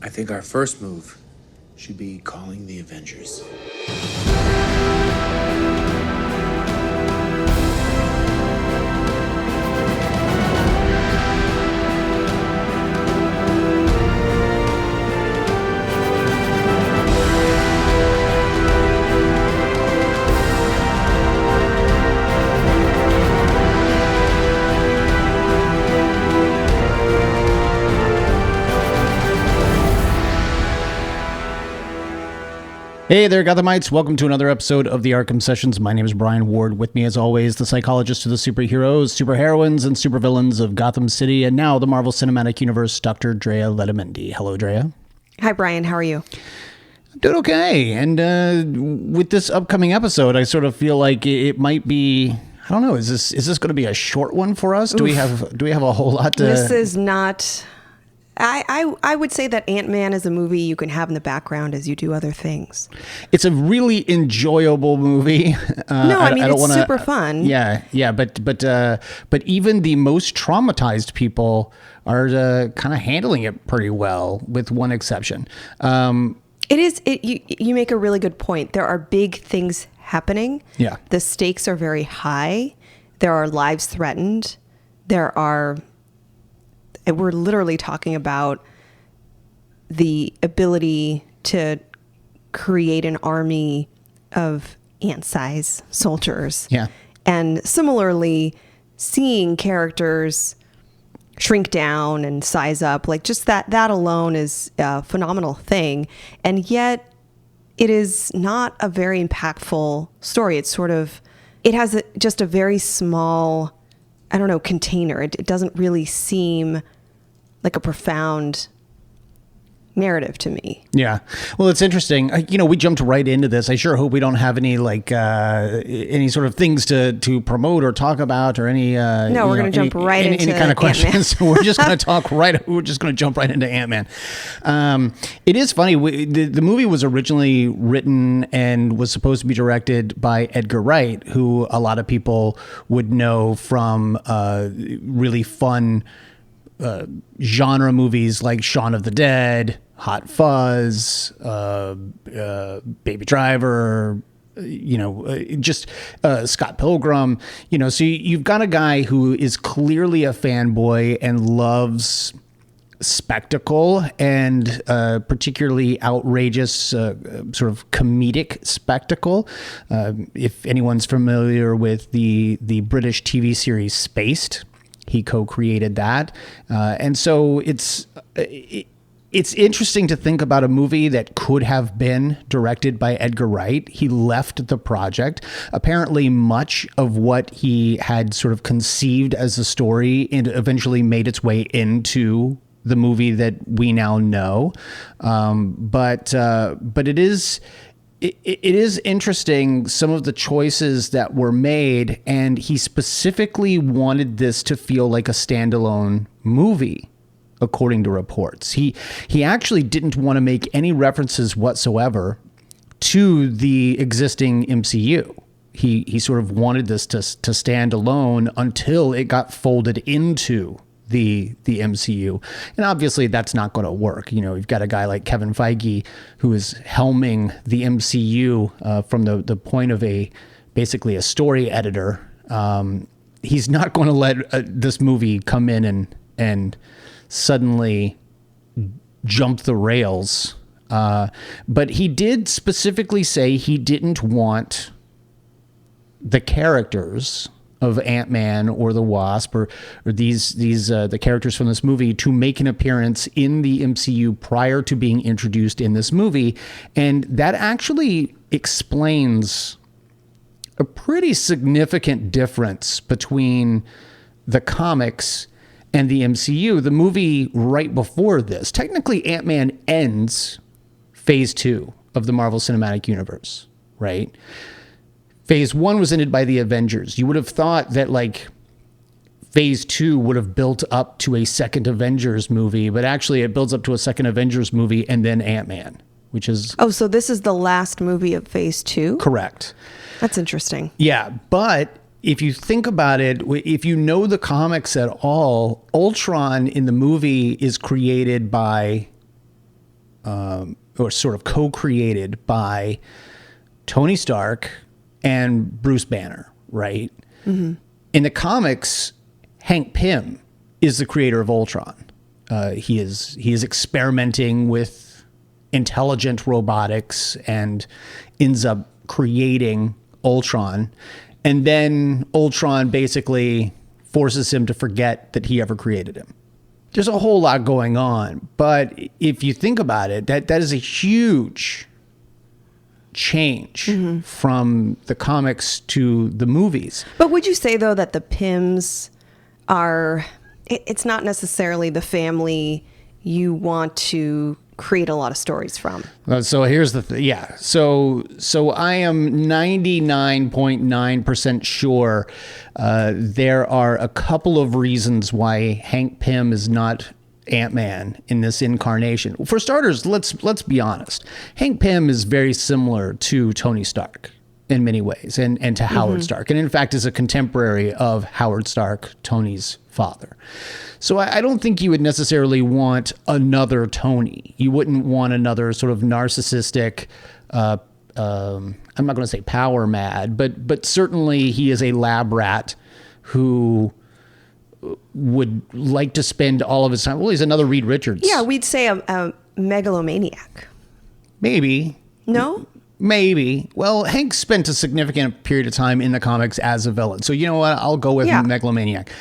I think our first move should be calling the Avengers. Hey there, Gothamites. Welcome to another episode of the Arkham Sessions. My name is Brian Ward. With me, as always, the psychologist to the superheroes, superheroines, and supervillains of Gotham City, and now the Marvel Cinematic Universe, Dr. Drea Letamendi. Hello, Drea. Hi, Brian. How are you? I'm doing okay. And with this upcoming episode, I sort of feel like it might be... I don't know. Is this going to be a short one for us? Do we have a whole lot to... This is not... I would say that Ant-Man is a movie you can have in the background as you do other things. It's a really enjoyable movie. It's super fun. Yeah, but even the most traumatized people are kind of handling it pretty well, with one exception. You make a really good point. There are big things happening. Yeah. The stakes are very high. There are lives threatened. We're literally talking about the ability to create an army of ant-size soldiers. Yeah. And similarly, seeing characters shrink down and size up, like just that alone is a phenomenal thing. And yet it is not a very impactful story. It has just a very small, container. It doesn't really seem like a profound narrative to me. Yeah. Well, it's interesting. We jumped right into this. I sure hope we don't have any any sort of things to promote or talk about or any No, we're going to jump right into any kind of questions. So we're just going to jump right into Ant-Man. It is funny. The movie was originally written and was supposed to be directed by Edgar Wright, who a lot of people would know from really fun genre movies like Shaun of the Dead, Hot Fuzz, Baby Driver, Scott Pilgrim, so you've got a guy who is clearly a fanboy and loves spectacle and particularly outrageous sort of comedic spectacle. If anyone's familiar with the British TV series Spaced, he co-created that. And so it's interesting to think about a movie that could have been directed by Edgar Wright. He left the project. Apparently much of what he had sort of conceived as a story and eventually made its way into the movie that we now know. But it is interesting, some of the choices that were made, and he specifically wanted this to feel like a standalone movie, according to reports. He actually didn't want to make any references whatsoever to the existing MCU. He sort of wanted this to stand alone until it got folded into the MCU. And obviously that's not going to work. You've got a guy like Kevin Feige who is helming the MCU from the point of basically a story editor. He's not going to let this movie come in and suddenly jump the rails. But he did specifically say he didn't want the characters of Ant-Man or the Wasp or these the characters from this movie to make an appearance in the MCU prior to being introduced in this movie. And that actually explains a pretty significant difference between the comics and the MCU. The movie right before this, technically Ant-Man ends phase 2 of the Marvel Cinematic Universe, right? Phase 1 was ended by the Avengers. You would have thought that phase 2 would have built up to a second Avengers movie, but actually it builds up to a second Avengers movie and then Ant-Man, which is... Oh, so this is the last movie of phase 2? Correct. That's interesting. Yeah, but if you think about it, if you know the comics at all, Ultron in the movie is created by or sort of co-created by Tony Stark and Bruce Banner, right? Mm-hmm. In the comics, Hank Pym is the creator of Ultron. He is experimenting with intelligent robotics and ends up creating Ultron. And then Ultron basically forces him to forget that he ever created him. There's a whole lot going on, but if you think about it, that is a huge change from the comics to the movies. But would you say, though, that the Pyms are, it's not necessarily the family you want to create a lot of stories from? So here's the thing. Yeah. So I am 99.9% sure there are a couple of reasons why Hank Pym is not Ant-Man in this incarnation. For starters, let's be honest. Hank Pym is very similar to Tony Stark in many ways, and to Howard Stark, and in fact is a contemporary of Howard Stark, Tony's father. So I don't think you would necessarily want another Tony. You wouldn't want another sort of narcissistic, I'm not going to say power mad, but certainly he is a lab rat who would like to spend all of his time. Well, he's another Reed Richards. Yeah, we'd say a megalomaniac. Maybe. No? Maybe. Well, Hank spent a significant period of time in the comics as a villain. So you know what? I'll go with megalomaniac.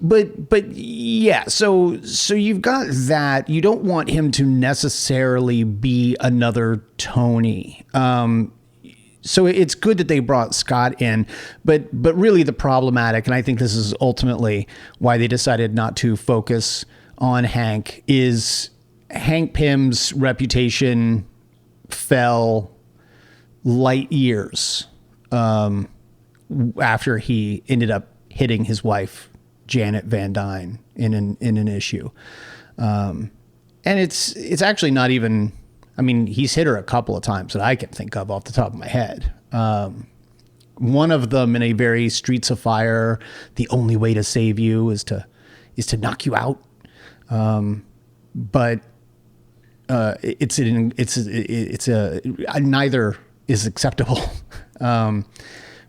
But yeah, so you've got that. You don't want him to necessarily be another Tony. So it's good that they brought Scott in, but really the problematic, and I think this is ultimately why they decided not to focus on Hank, is Hank Pym's reputation fell light years after he ended up hitting his wife, Janet Van Dyne, in an issue. And it's actually not even, I mean, he's hit her a couple of times that I can think of off the top of my head. One of them in a very Streets of Fire, the only way to save you is to knock you out. But neither is acceptable.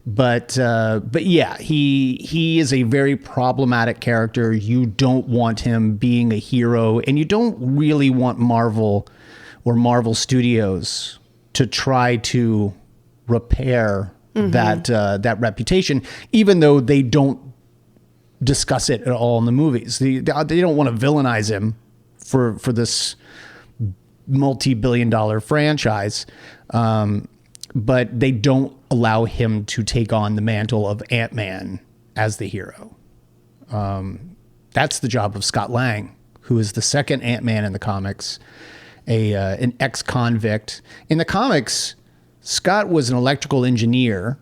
But yeah, he is a very problematic character. You don't want him being a hero, and you don't really want Marvel or Marvel Studios to try to repair that reputation, even though they don't discuss it at all in the movies. They don't want to villainize him for this multi-billion-dollar franchise, but they don't allow him to take on the mantle of Ant-Man as the hero. That's the job of Scott Lang, who is the second Ant-Man in the comics, an ex-convict. In the comics, Scott was an electrical engineer,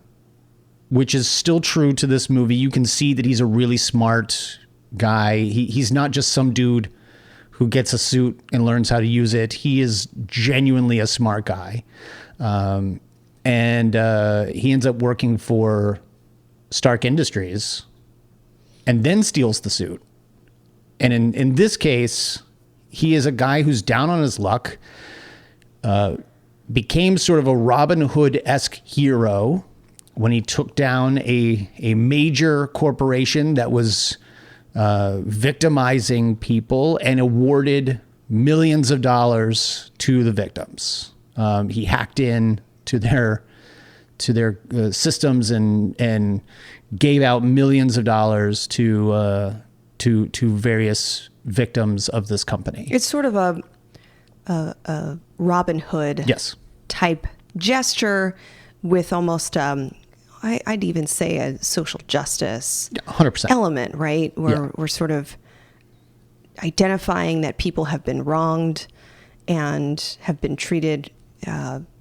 which is still true to this movie. You can see that he's a really smart guy. He's not just some dude who gets a suit and learns how to use it. He is genuinely a smart guy. And he ends up working for Stark Industries and then steals the suit. And in this case, he is a guy who's down on his luck, became sort of a Robin Hood-esque hero when he took down a major corporation that was victimizing people and awarded millions of dollars to the victims. He hacked in to their systems and gave out millions of dollars to various victims of this company. It's sort of a Robin Hood type gesture with almost I'd even say a social justice 100% element, right? Where we're sort of identifying that people have been wronged and have been treated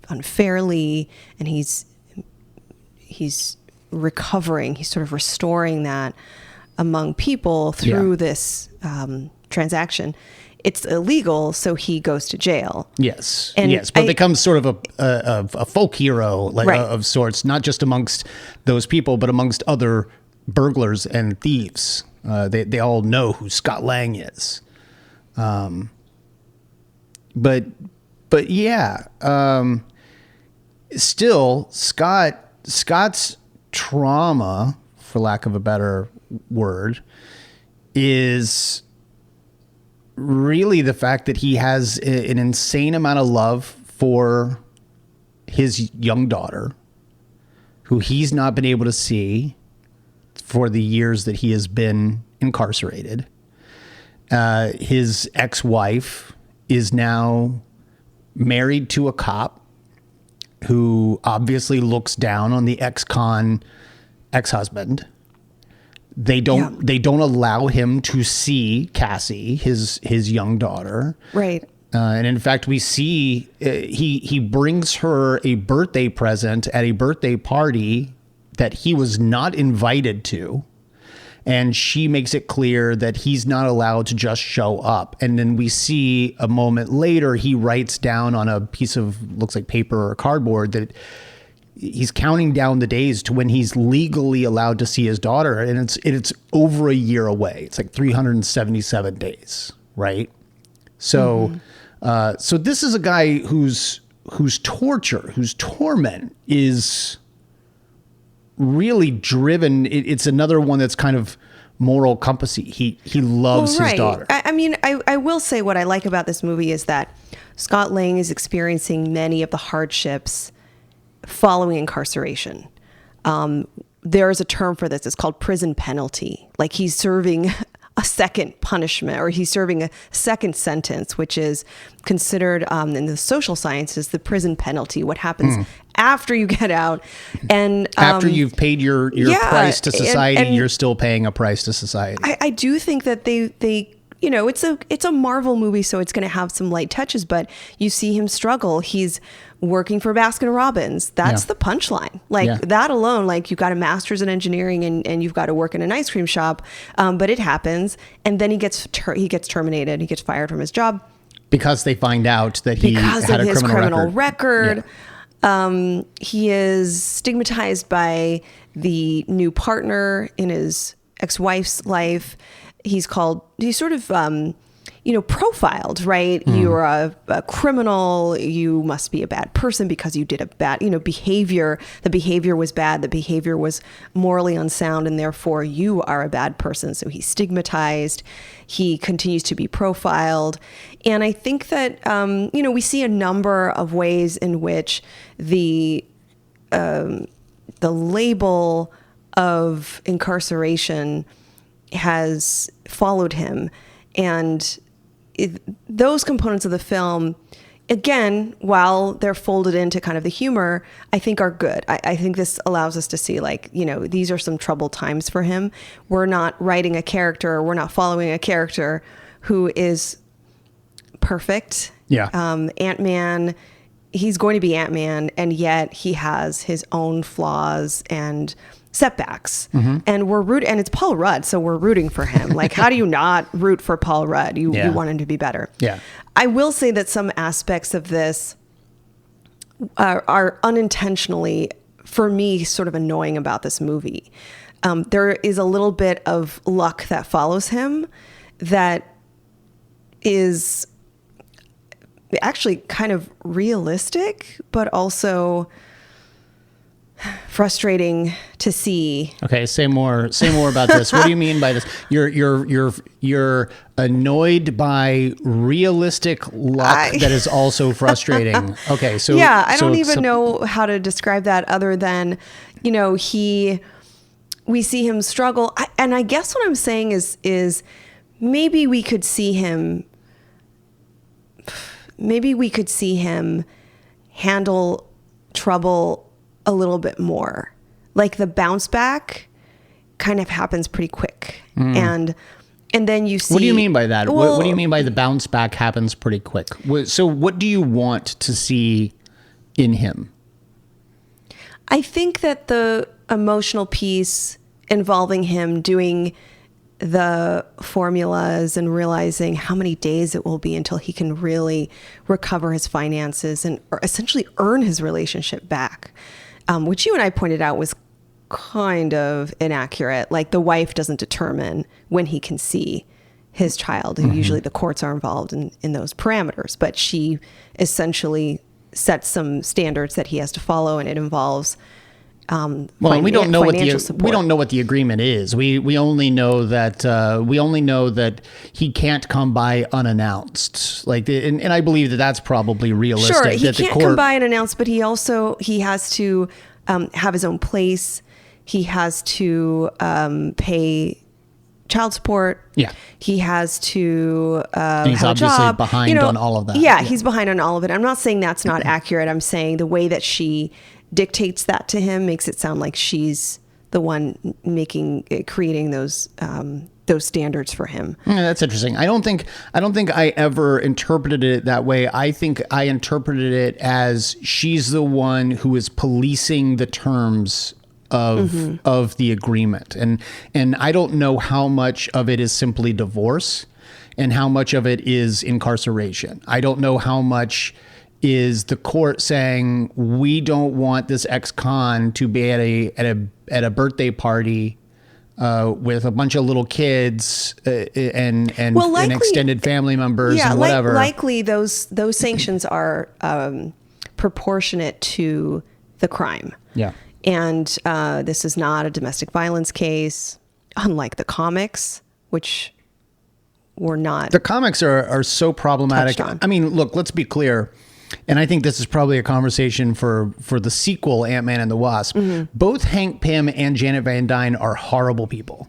unfairly, and he's recovering, he's sort of restoring that among people through this transaction. It's illegal, so he goes to jail. Yes, but becomes sort of a folk hero, of sorts, not just amongst those people, but amongst other burglars and thieves. They all know who Scott Lang is. but yeah, still Scott's trauma, for lack of a better word, is really the fact that he has an insane amount of love for his young daughter, who he's not been able to see for the years that he has been incarcerated. His ex-wife is now married to a cop who obviously looks down on the ex-con ex-husband. They don't allow him to see Cassie, his young daughter. Right. And in fact, we see he brings her a birthday present at a birthday party that he was not invited to. And she makes it clear that he's not allowed to just show up. And then we see a moment later, he writes down on a piece of, looks like paper or cardboard, that he's counting down the days to when he's legally allowed to see his daughter. And it's over a year away. It's like 377 days, right? So, so this is a guy whose torment is really driven. It's another one that's kind of moral compassy. He loves his daughter. I mean, I will say what I like about this movie is that Scott Lang is experiencing many of the hardships following incarceration. There is a term for this. It's called prison penalty. Like he's serving a second punishment, or he's serving a second sentence, which is considered in the social sciences the prison penalty. What happens after you get out, and after you've paid your price to society, and you're still paying a price to society. I do think that they you know, it's a Marvel movie, so it's going to have some light touches, but you see him struggle. He's working for Baskin Robbins. That's the punchline. Like that alone, like you've got a master's in engineering and you've got to work in an ice cream shop. But it happens. And then he gets terminated. He gets fired from his job. Because they find out that he had a criminal record. He is stigmatized by the new partner in his ex-wife's life. He's sort of, profiled, right? You're a criminal. You must be a bad person because you did a bad, behavior. The behavior was bad. The behavior was morally unsound, and therefore you are a bad person. So he's stigmatized. He continues to be profiled. And I think that, we see a number of ways in which the label of incarceration has followed him. And those components of the film, again, while they're folded into kind of the humor, I think are good. I think this allows us to see, these are some troubled times for him. We're not writing a character, we're not following a character who is perfect. Yeah. Ant-Man, he's going to be Ant-Man, and yet he has his own flaws and setbacks. And and it's Paul Rudd, so we're rooting for him. Like, how do you not root for Paul Rudd? You want him to be better. Yeah. I will say that some aspects of this are unintentionally, for me, sort of annoying about this movie. There is a little bit of luck that follows him that is actually kind of realistic, but also frustrating to see. Okay, say more about this. What do you mean by this? You're annoyed by realistic luck that is also frustrating. Okay, so I don't even know how to describe that other than, we see him struggle. And I guess what I'm saying is maybe we could see him handle trouble a little bit more. Like the bounce back kind of happens pretty quick. And then you see... What do you mean by that? Well, what do you mean by the bounce back happens pretty quick? So what do you want to see in him? I think that the emotional piece involving him doing the formulas and realizing how many days it will be until he can really recover his finances and essentially earn his relationship back, which you and I pointed out was kind of inaccurate. Like the wife doesn't determine when he can see his child. Usually the courts are involved in those parameters, but she essentially sets some standards that he has to follow, and it involves we don't know financial support. we don't know what the agreement is. We only know that he can't come by unannounced. Like, and I believe that that's probably realistic. Sure, he that can't come by unannounced, but he has to have his own place. He has to pay child support. Yeah. He has to he's have a obviously job. behind on all of that. Yeah, he's behind on all of it. I'm not saying that's not accurate. I'm saying the way that she dictates that to him makes it sound like she's the one creating those standards for him. Yeah, that's interesting. I don't think I ever interpreted it that way. I think I interpreted it as she's the one who is policing the terms of the agreement. And I don't know how much of it is simply divorce and how much of it is incarceration. I don't know how much is the court saying, we don't want this ex-con to be at a birthday party with a bunch of little kids and extended family members and whatever. Likely those sanctions are proportionate to the crime. Yeah. And this is not a domestic violence case, unlike the comics, which were not. The comics are so problematic. I mean, look, let's be clear. And I think this is probably a conversation for the sequel, Ant-Man and the Wasp. Both Hank Pym and Janet Van Dyne are horrible people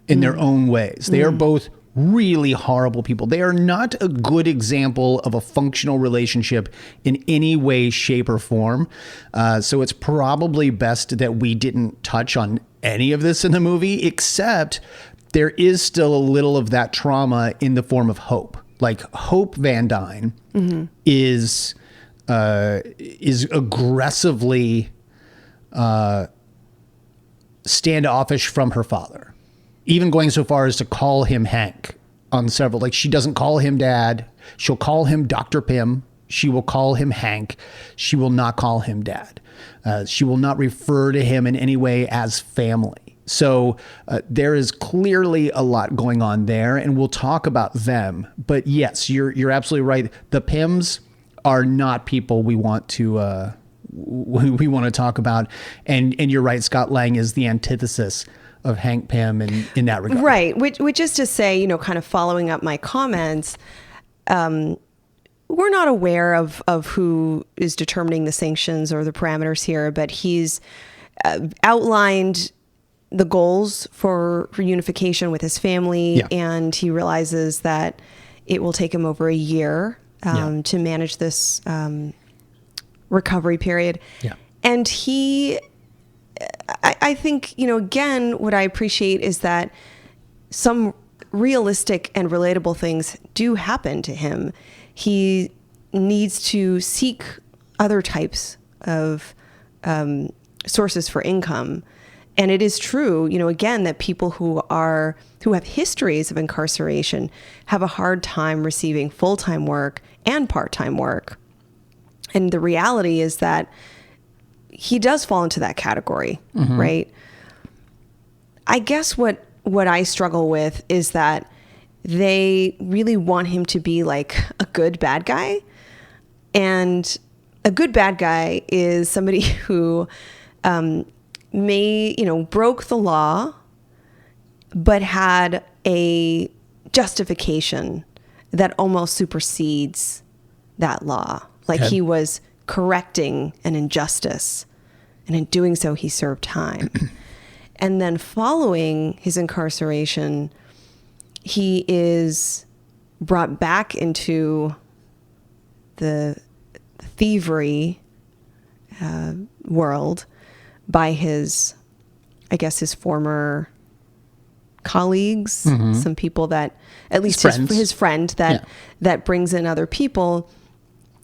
in their own ways. They are both really horrible people. They are not a good example of a functional relationship in any way, shape, or form. So it's probably best that we didn't touch on any of this in the movie, except there is still a little of that trauma in the form of Hope. Like, Hope Van Dyne is aggressively standoffish from her father, even going so far as to call him Hank on several. Like, she doesn't call him Dad. She'll call him Dr. Pym. She will call him Hank. She will not call him Dad. She will not refer to him in any way as family. So there is clearly a lot going on there, and we'll talk about them. But yes, you're absolutely right. The Pyms are not people we want to talk about, and you're right. Scott Lang is the antithesis of Hank Pym in that regard. Right. Which is to say, kind of following up my comments, we're not aware of who is determining the sanctions or the parameters here, but he's outlined the goals for unification with his family, and he realizes that it will take him over a year to manage this recovery period. Yeah. And I think, again, what I appreciate is that some realistic and relatable things do happen to him. He needs to seek other types of sources for income. And it is true, again, that people who have histories of incarceration have a hard time receiving full-time work and part-time work. And the reality is that he does fall into that category, right? I guess what I struggle with is that they really want him to be like a good bad guy. And a good bad guy is somebody who broke the law, but had a justification that almost supersedes that law. Like he was correcting an injustice, and in doing so, he served time. And then following his incarceration, he is brought back into the thievery world by his former colleagues, some people that, at least his friend that brings in other people.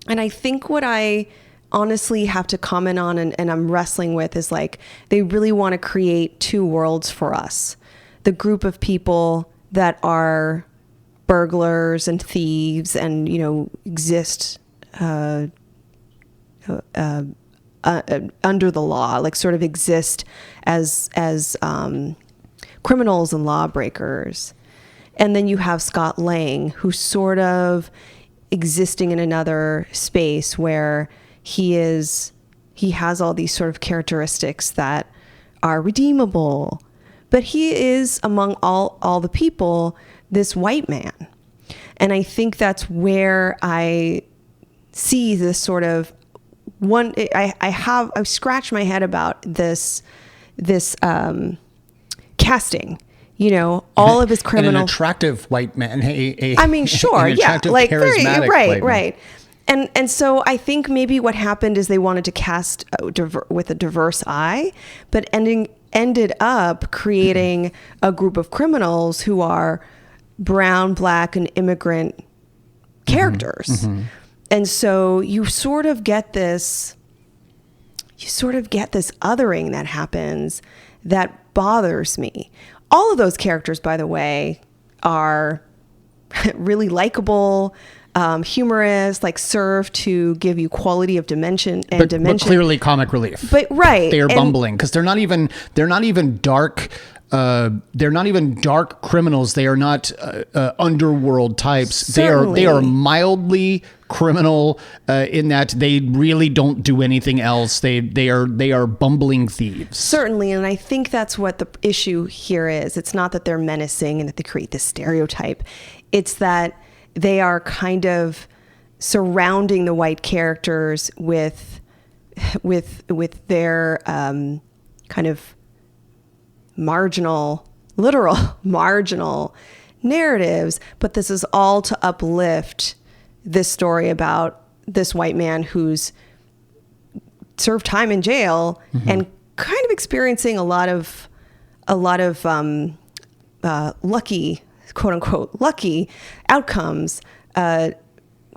And I think what I honestly have to comment on and I'm wrestling with is like, they really want to create two worlds for us. The group of people that are burglars and thieves and, exist under the law, like sort of exist as criminals and lawbreakers. And then you have Scott Lang, who's sort of existing in another space where he has all these sort of characteristics that are redeemable, but he is, among all the people, this white man. And I think that's where I see this sort of one. I've scratched my head about this casting. You know, all of his criminal, an attractive white man. I mean, sure, an yeah, attractive, like very charismatic right, white man. And so I think maybe what happened is they wanted to cast with a diverse eye, but ended up creating a group of criminals who are brown, black, and immigrant characters. Mm-hmm. And so you sort of get this othering that happens that bothers me. All of those characters, by the way, are really likable, humorous, like serve to give you quality of dimension. But clearly comic relief. But right, they are bumbling because they're not even dark. They're not even dark criminals. They are not underworld types. Certainly. They are mildly criminal in that they really don't do anything else. They are bumbling thieves. Certainly, and I think that's what the issue here is. It's not that they're menacing and that they create this stereotype. It's that they are kind of surrounding the white characters with their kind of literal marginal narratives, but this is all to uplift this story about this white man who's served time in jail and kind of experiencing a lot of lucky, quote unquote, lucky outcomes.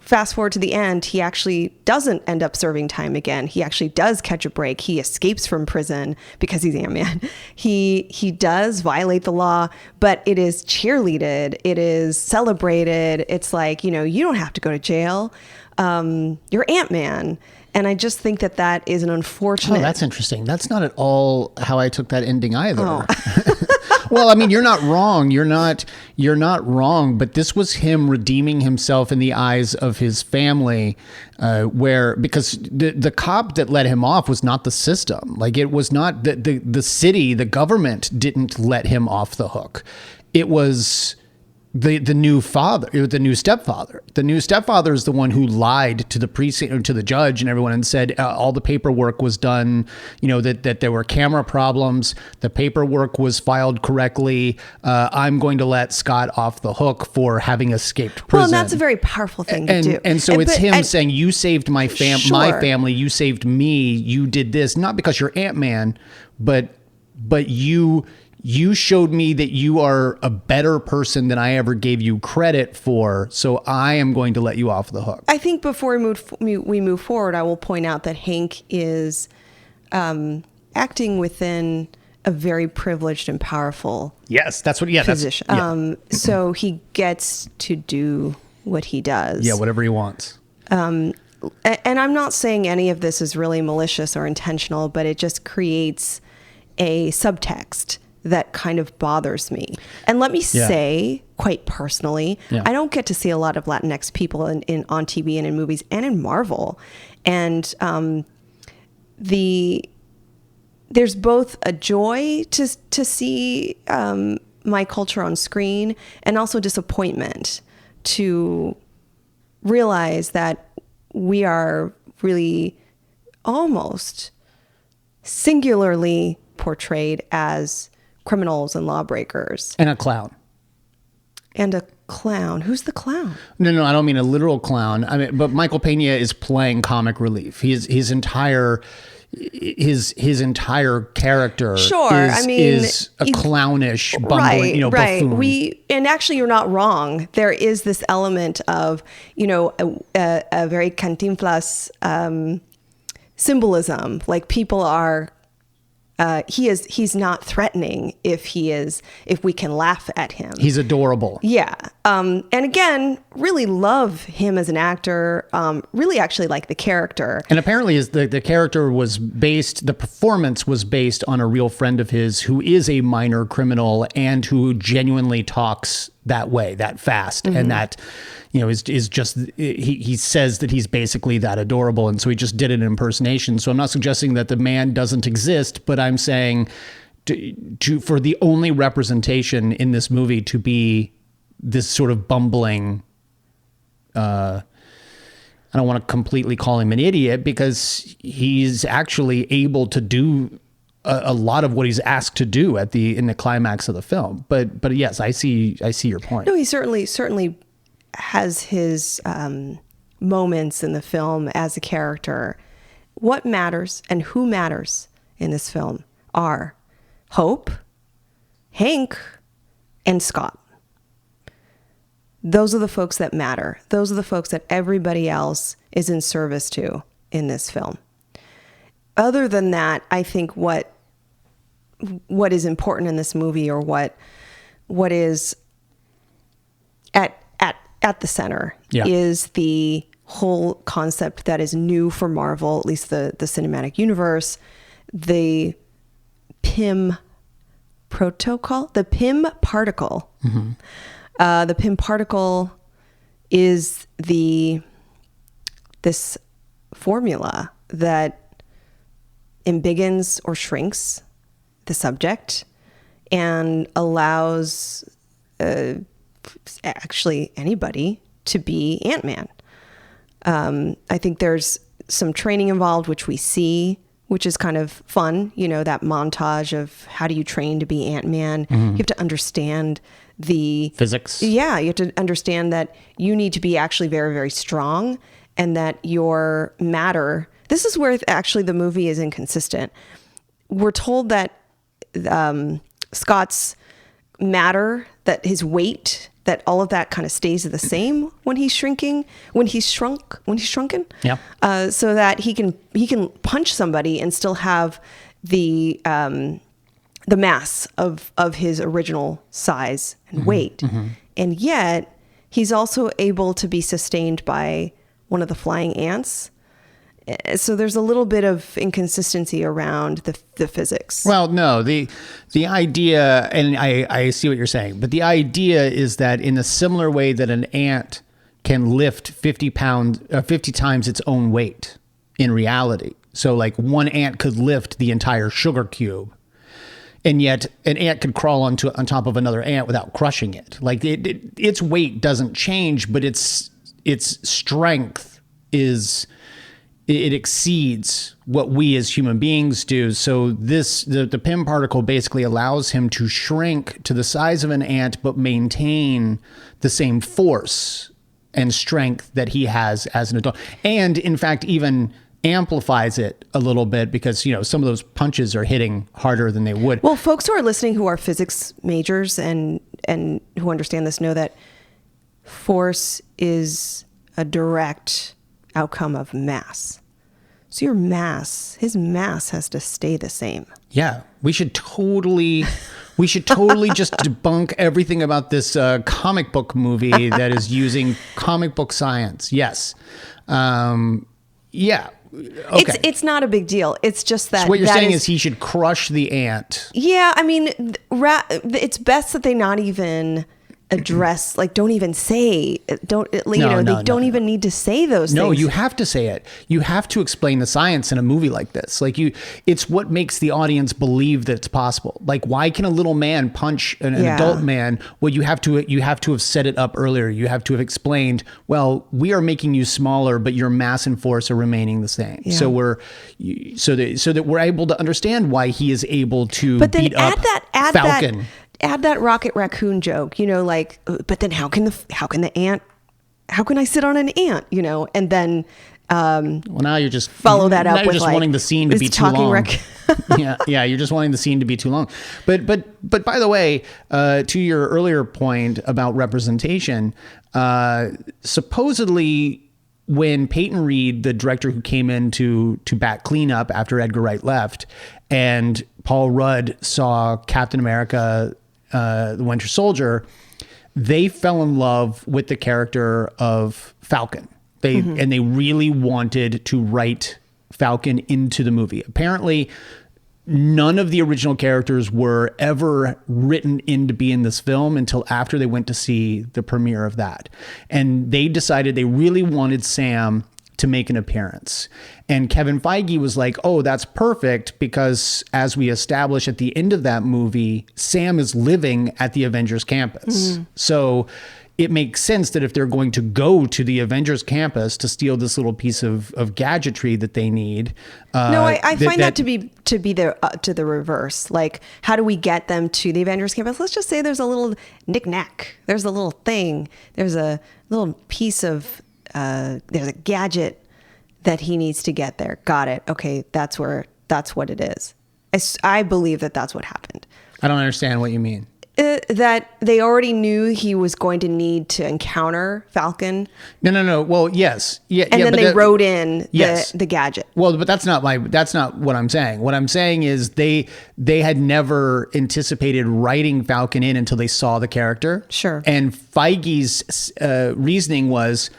Fast forward to the end, he actually doesn't end up serving time again. He actually does catch a break. He escapes from prison because he's Ant-Man. He does violate the law, but it is cheerleaded. It is celebrated. It's like, you don't have to go to jail. You're Ant-Man. And I just think that is an unfortunate... Oh, that's interesting. That's not at all how I took that ending either. Oh. Well, I mean, you're not wrong. You're not wrong. But this was him redeeming himself in the eyes of his family, because the cop that let him off was not the system. Like, it was not the city, the government didn't let him off the hook. It was the new father, the new stepfather. The new stepfather is the one who lied to the precinct, to the judge and everyone, and said all the paperwork was done, that there were camera problems. The paperwork was filed correctly. I'm going to let Scott off the hook for having escaped prison. Well, and that's a very powerful thing to do. And so it's him saying, you saved my Sure. family, you saved me, you did this, not because you're Ant-Man, but you showed me that you are a better person than I ever gave you credit for, so I am going to let you off the hook. I think before we move forward, I will point out that Hank is acting within a very privileged and powerful position. So he gets to do what he does. Yeah, whatever he wants. And I'm not saying any of this is really malicious or intentional, but it just creates a subtext that kind of bothers me. And let me say, quite personally, I don't get to see a lot of Latinx people on TV and in movies and in Marvel. And there's both a joy to see my culture on screen, and also disappointment to realize that we are really almost singularly portrayed as criminals and lawbreakers. And a clown. And a clown. Who's the clown? No, I don't mean a literal clown. I mean, but Michael Pena is playing comic relief. His entire character is a clownish, bumbling, buffoon. And actually, you're not wrong. There is this element of, a very Cantinflas symbolism. Like, people are. He's not threatening if we can laugh at him. He's adorable. Yeah. And again, really love him as an actor. Really actually like the character. And apparently the character the performance was based on a real friend of his who is a minor criminal and who genuinely talks that way, that fast, and that, is just, he says that he's basically that adorable, and so he just did an impersonation. So I'm not suggesting that the man doesn't exist, but I'm saying for the only representation in this movie to be this sort of bumbling, I don't want to completely call him an idiot, because he's actually able to do a lot of what he's asked to do in the climax of the film. But yes, I see your point. No, he certainly has his moments in the film as a character. What matters and who matters in this film are Hope, Hank, and Scott. Those are the folks that matter. Those are the folks that everybody else is in service to in this film. Other than that, I think what is important in this movie, or what is at the center, is the whole concept that is new for Marvel, at least the cinematic universe, the PIM protocol, the PIM particle. Mm-hmm. The PIM particle is this formula that embiggens or shrinks the subject and allows actually anybody to be Ant-Man. I think there's some training involved, which we see, which is kind of fun. That montage of how do you train to be Ant-Man. Mm-hmm. You have to understand the physics. Yeah, you have to understand that you need to be actually very, very strong, and that your matter. This is where actually the movie is inconsistent. We're told that Scott's matter, that his weight, that all of that kind of stays the same when he's shrunken. Yeah. So that he can punch somebody and still have the mass of his original size and weight. Mm-hmm. And yet he's also able to be sustained by one of the flying ants. So there's a little bit of inconsistency around the physics. Well, no, the idea, and I see what you're saying, but the idea is that in a similar way that an ant can lift 50 times its own weight in reality. So like one ant could lift the entire sugar cube, and yet an ant could crawl on top of another ant without crushing it. Like its weight doesn't change, but its strength it exceeds what we as human beings do. So the PIM particle basically allows him to shrink to the size of an ant, but maintain the same force and strength that he has as an adult. And in fact, even amplifies it a little bit, because, some of those punches are hitting harder than they would. Well, folks who are listening who are physics majors and who understand this know that force is a direct outcome of mass. So his mass has to stay the same. Yeah, we should totally just debunk everything about this comic book movie that is using comic book science. Yes. Yeah. Okay. It's not a big deal. It's just that. So what you're saying is he should crush the ant. Yeah, I mean, it's best that they not even address, like, don't even say, don't even need to say those things. No, you have to say it. You have to explain the science in a movie like this. Like it's what makes the audience believe that it's possible. Like, why can a little man punch an adult man? Well, you have to have set it up earlier. You have to have explained, well, we are making you smaller, but your mass and force are remaining the same. Yeah. So that we're able to understand why he is able to beat up Falcon. Add that Rocket Raccoon joke, but then how can I sit on an ant, and then, well, now you're just follow that up. You're just wanting the scene to be too long. Yeah. You're just wanting the scene to be too long. But by the way, to your earlier point about representation, supposedly when Peyton Reed, the director who came in to bat cleanup after Edgar Wright left, and Paul Rudd saw Captain America, the Winter Soldier, they fell in love with the character of Falcon. And they really wanted to write Falcon into the movie. Apparently, none of the original characters were ever written in to be in this film until after they went to see the premiere of that. And they decided they really wanted Sam to make an appearance. And Kevin Feige was like, oh, that's perfect, because as we establish at the end of that movie, Sam is living at the Avengers campus. So it makes sense that if they're going to go to the Avengers campus to steal this little piece of gadgetry that they need. No, I find that to be to the reverse. Like, how do we get them to the Avengers campus? Let's just say there's a little knick-knack. There's a little thing. There's a little piece of, there's a gadget that he needs to get there. Got it. Okay, that's what it is. I believe that that's what happened. I don't understand what you mean. That they already knew he was going to need to encounter Falcon. No. Well, yes. Yeah. And then they wrote in yes. the gadget. Well, but that's not what I'm saying. What I'm saying is they had never anticipated writing Falcon in until they saw the character. Sure. And Feige's reasoning was,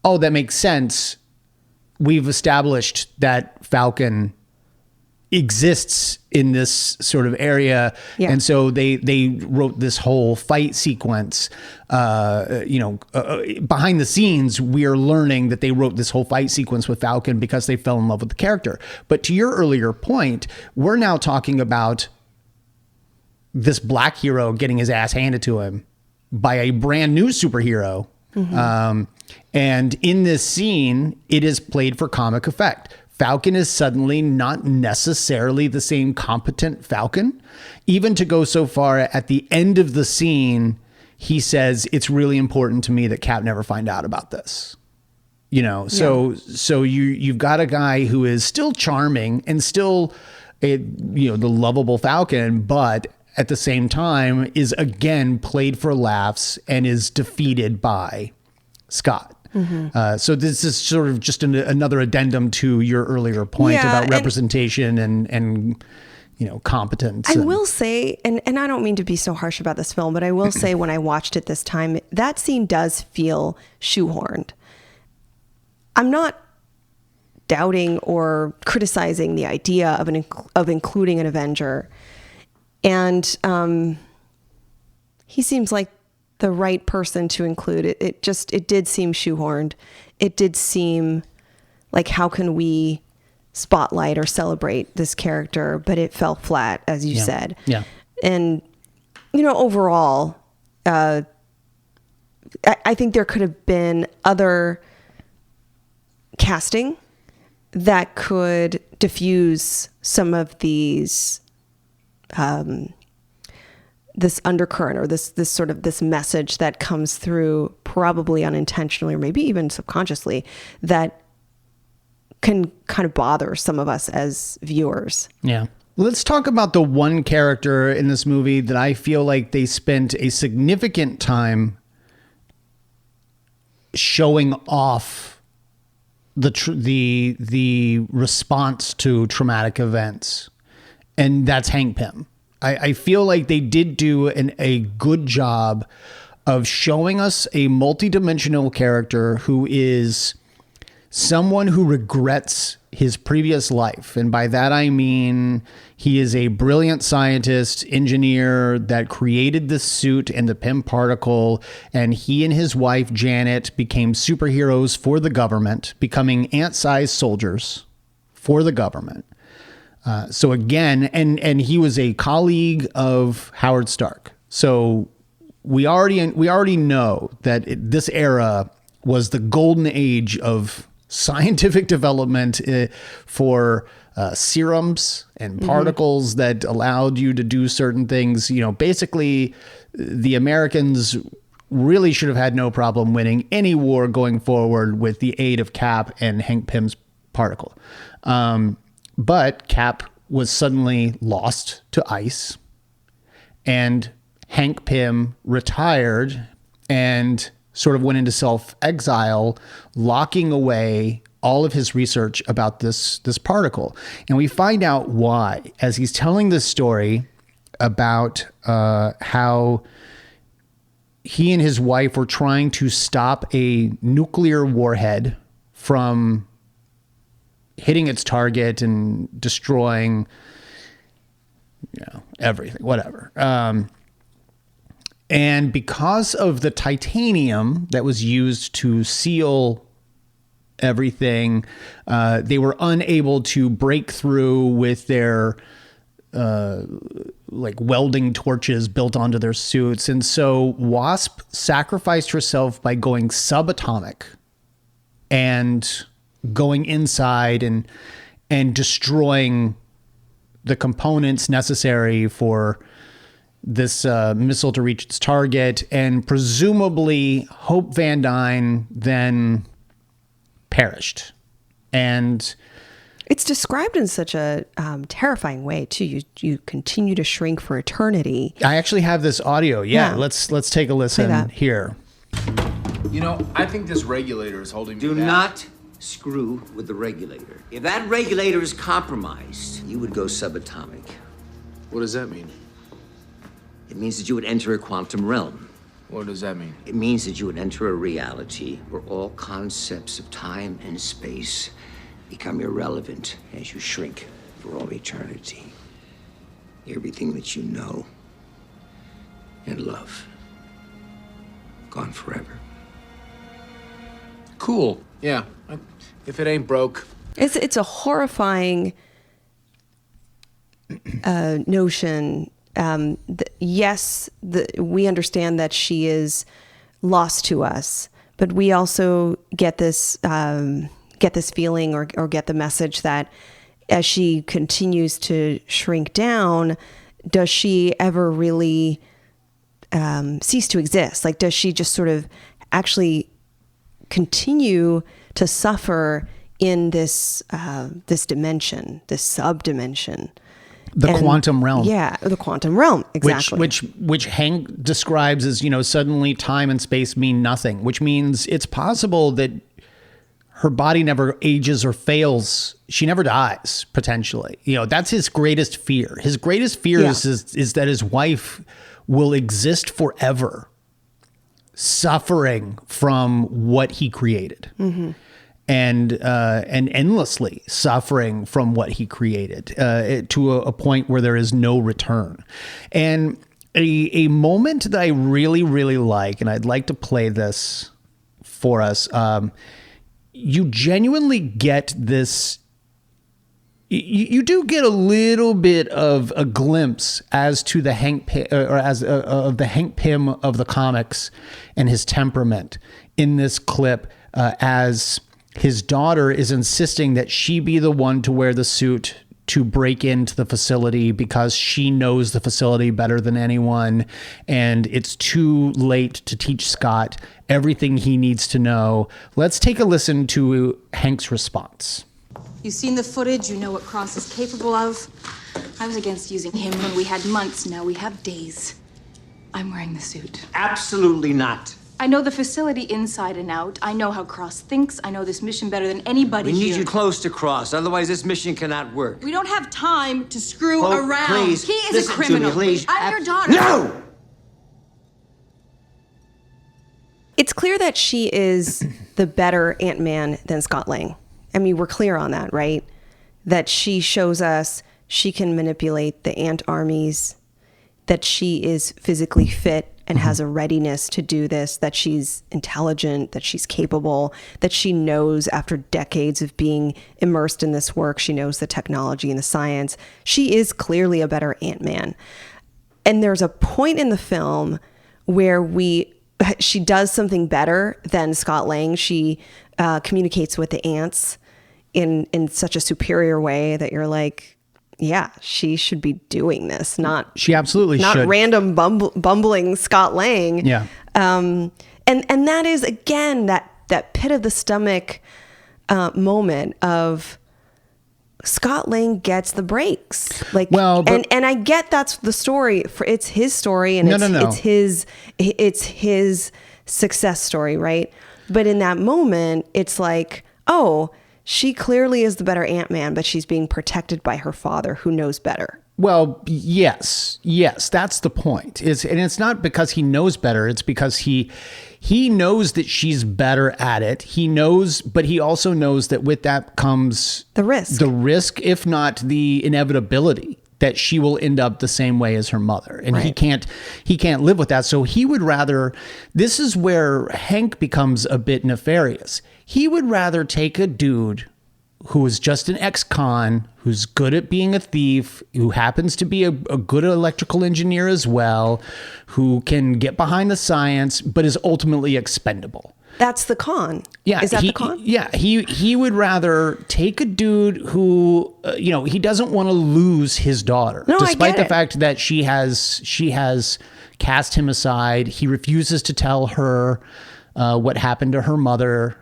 oh, that makes sense. We've established that Falcon exists in this sort of area. Yeah. And so they wrote this whole fight sequence. Behind the scenes, we are learning that they wrote this whole fight sequence with Falcon because they fell in love with the character. But to your earlier point, we're now talking about this black hero getting his ass handed to him by a brand new superhero. Mm-hmm. And in this scene, it is played for comic effect. Falcon is suddenly not necessarily the same competent Falcon. Even to go so far at the end of the scene, he says, it's really important to me that Cap never find out about this. So you've got a guy who is still charming and still the lovable Falcon, but at the same time is again played for laughs and is defeated by Scott. Mm-hmm. So this is sort of just another addendum to your earlier point about representation and competence. I will say, and I don't mean to be so harsh about this film, but I will say when I watched it this time, that scene does feel shoehorned. I'm not doubting or criticizing the idea of including an Avenger, and he seems like the right person to include. It did seem shoehorned. It did seem like, how can we spotlight or celebrate this character? But it fell flat, as you said. Yeah. And, overall, I think there could have been other casting that could diffuse some of these, this undercurrent or this sort of this message that comes through, probably unintentionally or maybe even subconsciously, that can kind of bother some of us as viewers. Yeah. Let's talk about the one character in this movie that I feel like they spent a significant time showing off the response to traumatic events, and that's Hank Pym. I feel like they did do a good job of showing us a multidimensional character who is someone who regrets his previous life. And by that, I mean, he is a brilliant scientist, engineer that created the suit and the Pym particle. And he and his wife, Janet, became superheroes for the government, becoming ant-sized soldiers for the government. So again, and he was a colleague of Howard Stark. So we already know that this era was the golden age of scientific development for serums and particles that allowed you to do certain things. Basically, the Americans really should have had no problem winning any war going forward with the aid of Cap and Hank Pym's particle. But Cap was suddenly lost to ice, and Hank Pym retired and sort of went into self-exile, locking away all of his research about this particle. And we find out why, as he's telling this story about how he and his wife were trying to stop a nuclear warhead from hitting its target and destroying everything, whatever. And because of the titanium that was used to seal everything, they were unable to break through with their like welding torches built onto their suits. And so Wasp sacrificed herself by going subatomic and going inside and destroying the components necessary for this missile to reach its target. And presumably Hope Van Dyne then perished. And it's described in such a terrifying way too. You continue to shrink for eternity. I actually have this audio. Yeah. Let's take a listen here. You know, I think this regulator is holding me back. Do not screw with the regulator. If that regulator is compromised, you would go subatomic. What does that mean? It means that you would enter a quantum realm. What does that mean? It means that you would enter a reality where all concepts of time and space become irrelevant as you shrink for all eternity. Everything that you know and love, gone forever. Cool. Yeah. If it ain't broke. It's a horrifying notion. Yes, we understand that she is lost to us, but we also get this feeling or get the message that as she continues to shrink down, does she ever really cease to exist? Like, does she just sort of actually continue to suffer in this dimension, this subdimension? The quantum realm. Yeah, the quantum realm, exactly. Which Hank describes as, suddenly time and space mean nothing, which means it's possible that her body never ages or fails. She never dies, potentially. That's his greatest fear. His greatest fear is that his wife will exist forever, suffering from what he created. Mm-hmm. And endlessly suffering from what he created to a point where there is no return. And a moment that I really, really like, and I'd like to play this for us, you genuinely get this. You do get a little bit of a glimpse as to the Hank Pym of the comics and his temperament in this clip as his daughter is insisting that she be the one to wear the suit to break into the facility because she knows the facility better than anyone. And it's too late to teach Scott everything he needs to know. Let's take a listen to Hank's response. You've seen the footage. You know what Cross is capable of. I was against using him when we had months. Now we have days. I'm wearing the suit. Absolutely not. I know the facility inside and out. I know how Cross thinks. I know this mission better than anybody We here. need you close to Cross, otherwise this mission cannot work. We don't have time to screw Hope, around. please, He is listen a criminal. to me, please. I'm your daughter. No! It's clear that she is the better Ant-Man than Scott Lang. I mean, we're clear on that, right? That she shows us she can manipulate the ant armies, that she is physically fit and has a readiness to do this, that she's intelligent, that she's capable, that she knows after decades of being immersed in this work, she knows the technology and the science. She is clearly a better Ant-Man. And there's a point in the film where she does something better than Scott Lang. She communicates with the ants in such a superior way that you're like, yeah, she should be doing this, she absolutely not should. Random bumbling Scott Lang. Yeah. And that is, again, that pit of the stomach moment of Scott Lang gets the breaks. And I get that's the story. It's his story, and it's his success story, right? But in that moment, it's like, oh, she clearly is the better Ant-Man, but she's being protected by her father, who knows better. Well, yes, that's the point. And it's not because he knows better. It's because he knows that she's better at it. He knows, but he also knows that with that comes the risk. The risk, if not the inevitability, that she will end up the same way as her mother. And he can't live with that. So he would rather, this is where Hank becomes a bit nefarious. He would rather take a dude who is just an ex-con, who's good at being a thief, who happens to be a good electrical engineer as well, who can get behind the science, but is ultimately expendable. That's the con. Yeah, Is that the con? Yeah, he would rather take a dude who, he doesn't want to lose his daughter, No, despite I get the it. fact that she has cast him aside. He refuses to tell her what happened to her mother.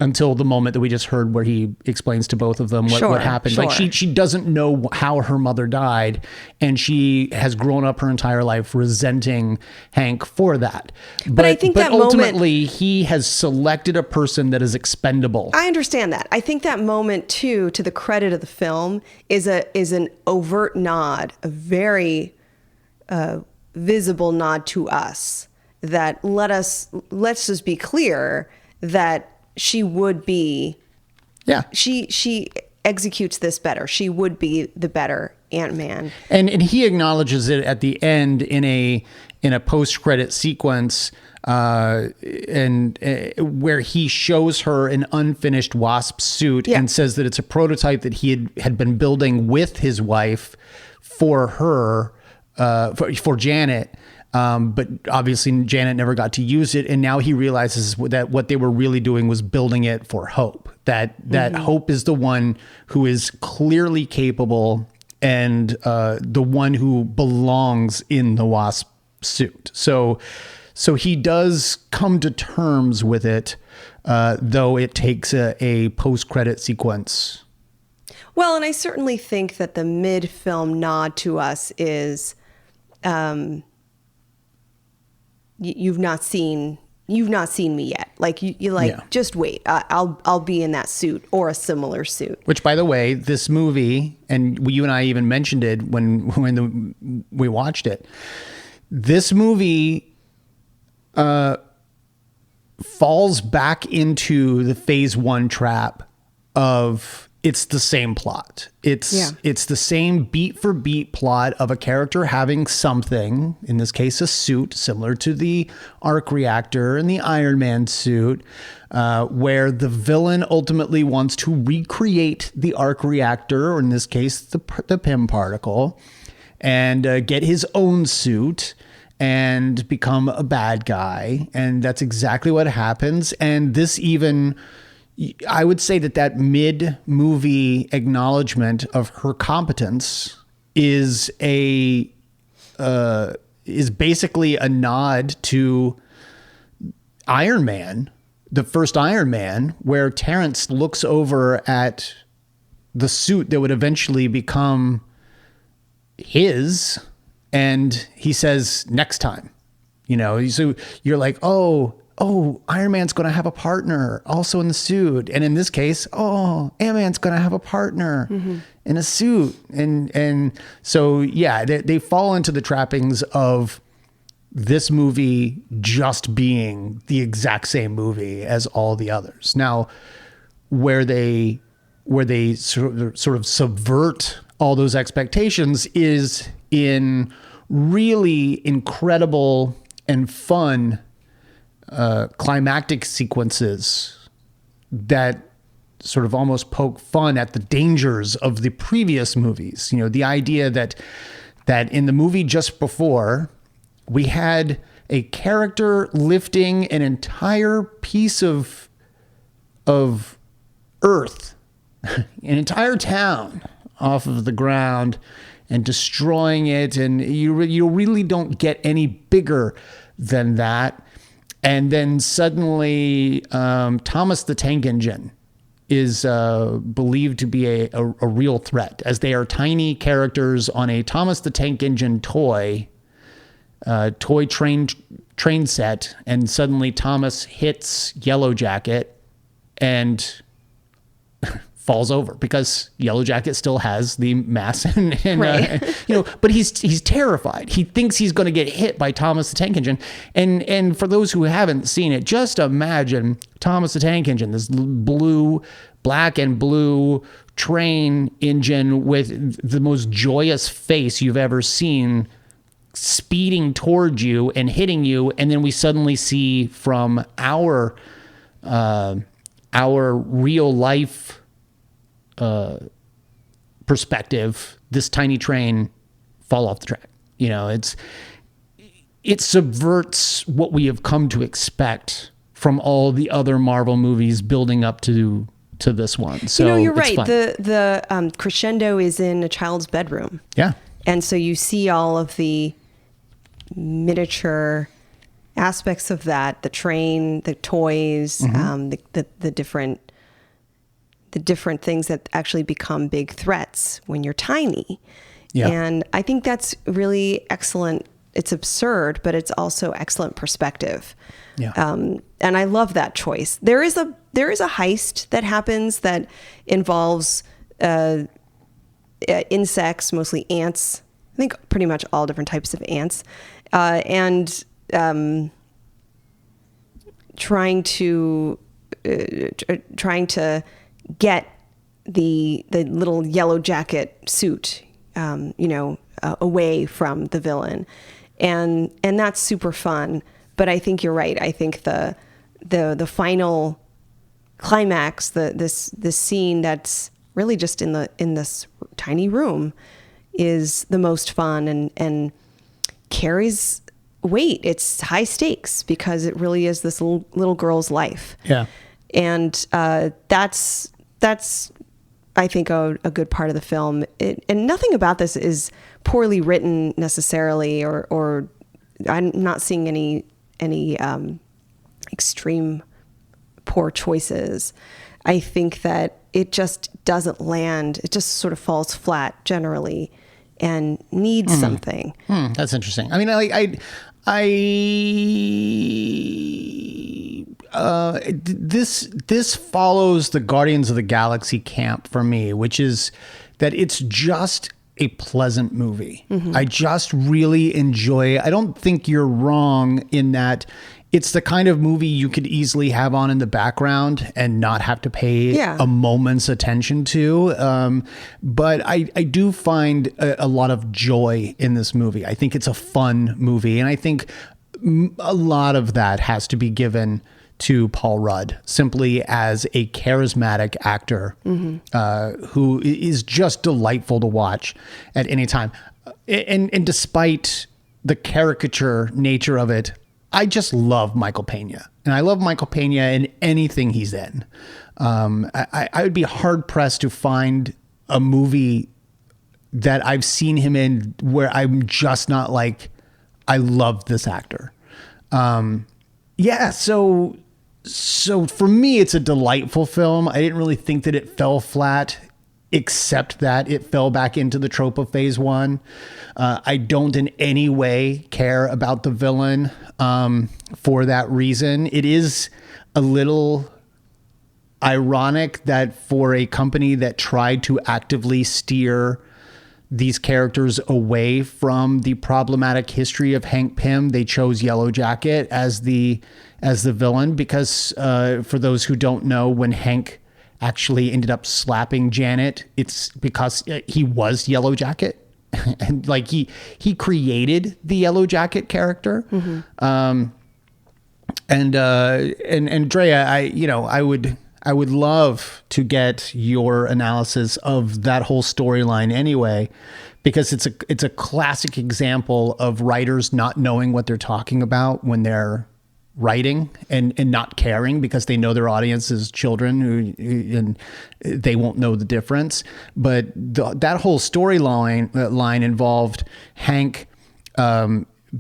Until the moment that we just heard where he explains to both of them what happened. Sure. Like she doesn't know how her mother died, and she has grown up her entire life resenting Hank for that. But I think that ultimately he has selected a person that is expendable. I understand that. I think that moment too, to the credit of the film, is an overt nod, a very visible nod to us that let's just be clear that she would be, she executes this better. She would be the better Ant-Man. And he acknowledges it at the end in a post-credit sequence, where he shows her an unfinished Wasp suit and says that it's a prototype that he had been building with his wife for her, for Janet. But obviously Janet never got to use it. And now he realizes that what they were really doing was building it for Hope, that Hope is the one who is clearly capable and the one who belongs in the Wasp suit. So he does come to terms with it, though it takes a post-credit sequence. Well, and I certainly think that the mid-film nod to us is, you've not seen me yet. Like you just wait. I'll be in that suit or a similar suit. Which, by the way, this movie, and you and I even mentioned it when we watched it. This movie falls back into the phase one trap of it's the same plot. It's the same beat for beat plot of a character having something, in this case, a suit similar to the arc reactor and the Iron Man suit, where the villain ultimately wants to recreate the arc reactor, or in this case, the Pym particle, and get his own suit and become a bad guy. And that's exactly what happens. And this even, I would say that mid-movie acknowledgement of her competence is basically a nod to Iron Man, the first Iron Man, where Terrence looks over at the suit that would eventually become his, and he says, "Next time," So you're like, oh, Iron Man's going to have a partner also in the suit. And in this case, Ant-Man's going to have a partner in a suit. And so, yeah, they fall into the trappings of this movie just being the exact same movie as all the others. Now, where they sort of subvert all those expectations is in really incredible and fun climactic sequences that sort of almost poke fun at the dangers of the previous movies. The idea that in the movie just before, we had a character lifting an entire piece of earth, an entire town off of the ground and destroying it. And you really don't get any bigger than that. And then suddenly, Thomas the Tank Engine is believed to be a real threat, as they are tiny characters on a Thomas the Tank Engine toy train set. And suddenly Thomas hits Yellow Jacket and falls over because Yellow Jacket still has the mass and Right. but he's terrified. He thinks he's going to get hit by Thomas the Tank Engine. And for those who haven't seen it, just imagine Thomas the Tank Engine, this black and blue train engine with the most joyous face you've ever seen, speeding towards you and hitting you. And then we suddenly see from our real life perspective, this tiny train fall off the track. It subverts what we have come to expect from all the other Marvel movies building up to this one. So you're it's right. fun. The crescendo is in a child's bedroom. Yeah. And so you see all of the miniature aspects of that, the train, the toys, the different things that actually become big threats when you're tiny. Yeah. And I think that's really excellent. It's absurd, but it's also excellent perspective. Yeah. And I love that choice. There is a heist that happens that involves insects, mostly ants. I think pretty much all different types of ants, and trying to get the little Yellow Jacket suit, away from the villain, and that's super fun. But I think you're right. I think the final climax, this scene that's really just in this tiny room, is the most fun and carries weight. It's high stakes because it really is this little girl's life. Yeah. And that's I think a good part of the film. And nothing about this is poorly written necessarily, or I'm not seeing any extreme poor choices. I think that it just doesn't land. It just sort of falls flat generally and needs something. That's interesting. I mean, this follows the Guardians of the Galaxy camp for me, which is that it's just a pleasant movie. I just really enjoy it. I don't think you're wrong in that it's the kind of movie you could easily have on in the background and not have to pay a moment's attention to. But I do find a lot of joy in this movie. I think it's a fun movie. And I think a lot of that has to be given to Paul Rudd, simply as a charismatic actor who is just delightful to watch at any time. And despite the caricature nature of it, I just love Michael Pena. And I love Michael Pena in anything he's in. I would be hard pressed to find a movie that I've seen him in where I'm just not like, I love this actor. So for me, it's a delightful film. I didn't really think that it fell flat, except that it fell back into the trope of Phase 1. I don't in any way care about the villain for that reason. It is a little ironic that for a company that tried to actively steer these characters away from the problematic history of Hank Pym, they chose Yellow Jacket as the villain, because for those who don't know, when Hank actually ended up slapping Janet, it's because he was Yellow Jacket. And like he created the Yellow Jacket character. And Drea, I would love to get your analysis of that whole storyline anyway, because it's a classic example of writers not knowing what they're talking about when they're writing and not caring, because they know their audience is children and they won't know the difference. But that whole storyline involved Hank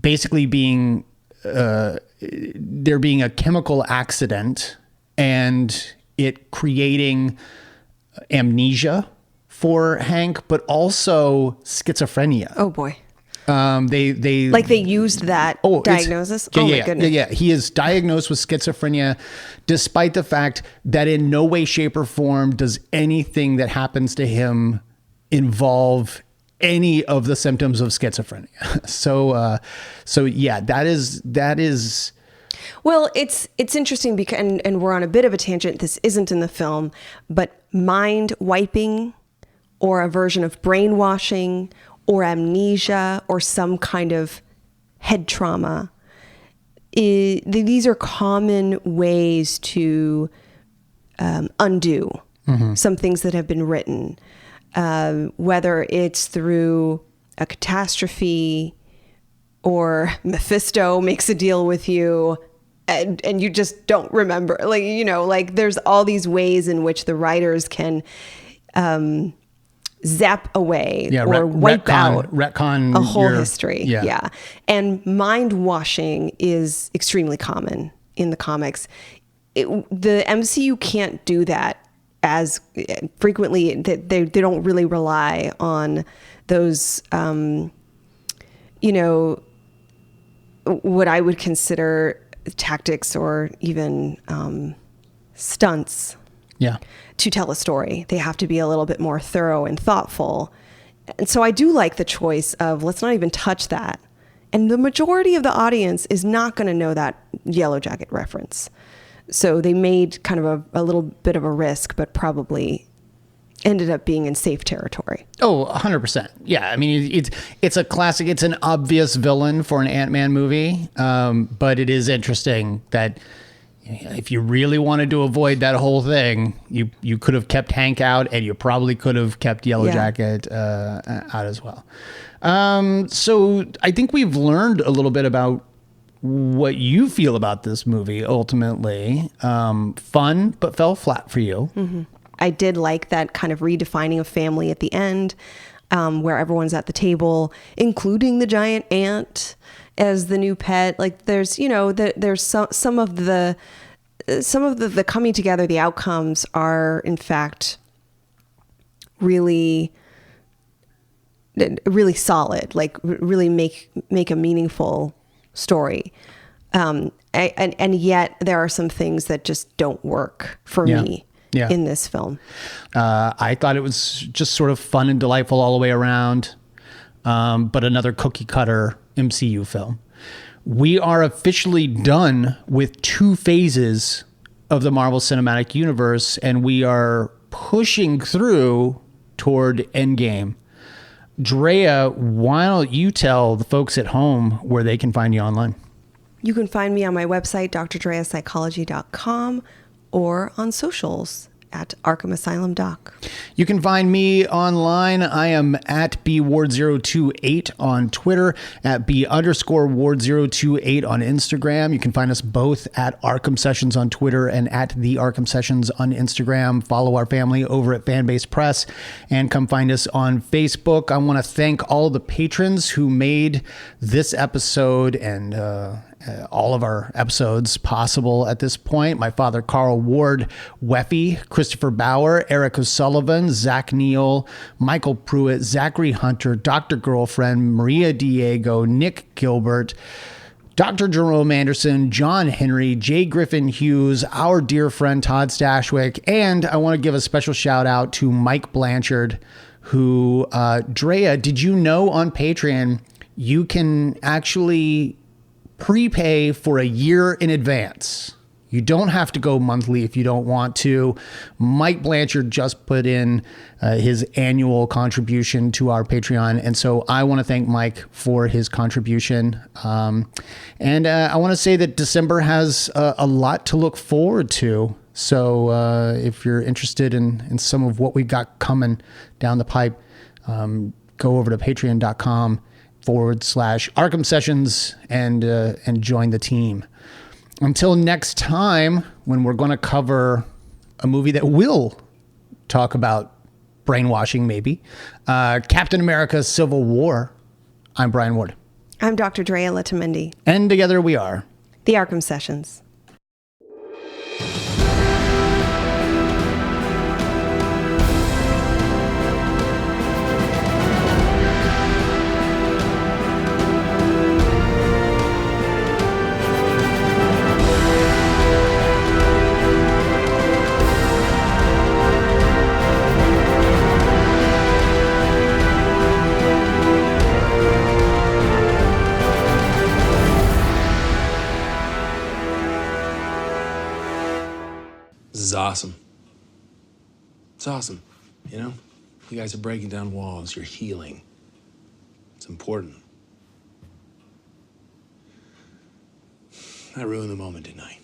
basically being there being a chemical accident and it creating amnesia for Hank, but also schizophrenia. Oh boy. They Like they used that diagnosis? Yeah, Oh yeah, my goodness. Yeah. He is diagnosed with schizophrenia, despite the fact that in no way, shape, or form does anything that happens to him involve any of the symptoms of schizophrenia. So yeah, that is. Well, it's interesting because, and we're on a bit of a tangent. This isn't in the film, but mind wiping, or a version of brainwashing, or amnesia, or some kind of head trauma. These are common ways to undo some things that have been written, whether it's through a catastrophe or Mephisto makes a deal with you and you just don't remember. Like, you know, like there's all these ways in which the writers can zap away or wipe out retcon a whole history. Yeah. And mind washing is extremely common in the comics. The MCU can't do that as frequently. They don't really rely on those, what I would consider tactics or even stunts. Yeah. To tell a story. They have to be a little bit more thorough and thoughtful. And so I do like the choice of let's not even touch that. And the majority of the audience is not going to know that Yellow Jacket reference. So they made kind of a little bit of a risk, but probably ended up being in safe territory. Oh, 100%. Yeah. I mean, it's a classic. It's an obvious villain for an Ant-Man movie. But it is interesting that if you really wanted to avoid that whole thing, you could have kept Hank out, and you probably could have kept Yellow Jacket out as well. So I think we've learned a little bit about what you feel about this movie. Ultimately, fun, but fell flat for you. Mm-hmm. I did like that kind of redefining of family at the end, where everyone's at the table, including the giant ant as the new pet. Like there's, there's some of the coming together, the outcomes are in fact really, really solid, like really make a meaningful story. And yet there are some things that just don't work for me in this film. I thought it was just sort of fun and delightful all the way around. But another cookie cutter MCU film. We are officially done with 2 phases of the Marvel Cinematic Universe, and we are pushing through toward Endgame. Drea, why don't you tell the folks at home where they can find you online? You can find me on my website, drdreapsychology.com, or on socials at Arkham Asylum Doc. You can find me online. I am at bward028 on Twitter, at b_ward028 on Instagram. You can find us both at Arkham Sessions on Twitter and at the Arkham Sessions on Instagram. Follow our family over at Fanbase Press and come find us on Facebook. I want to thank all the patrons who made this episode and all of our episodes possible at this point. My father, Carl Ward, Weffy, Christopher Bauer, Eric O'Sullivan, Zach Neal, Michael Pruitt, Zachary Hunter, Dr. Girlfriend, Maria Diego, Nick Gilbert, Dr. Jerome Anderson, John Henry, Jay Griffin Hughes, our dear friend Todd Stashwick, and I want to give a special shout out to Mike Blanchard, who, Drea, did you know on Patreon you can actually prepay for a year in advance? You don't have to go monthly if you don't want to. Mike Blanchard just put in his annual contribution to our Patreon. And so I want to thank Mike for his contribution. And I want to say that December has a lot to look forward to. So if you're interested in some of what we've got coming down the pipe, go over to patreon.com/Arkham Sessions and join the team. Until next time, when we're going to cover a movie that will talk about brainwashing, maybe, Captain America: Civil War. I'm Brian Ward. I'm Dr. Drea Letamendi. And together we are the Arkham Sessions. This is awesome. It's awesome, you know? You guys are breaking down walls. You're healing. It's important. I ruined the moment, didn't I?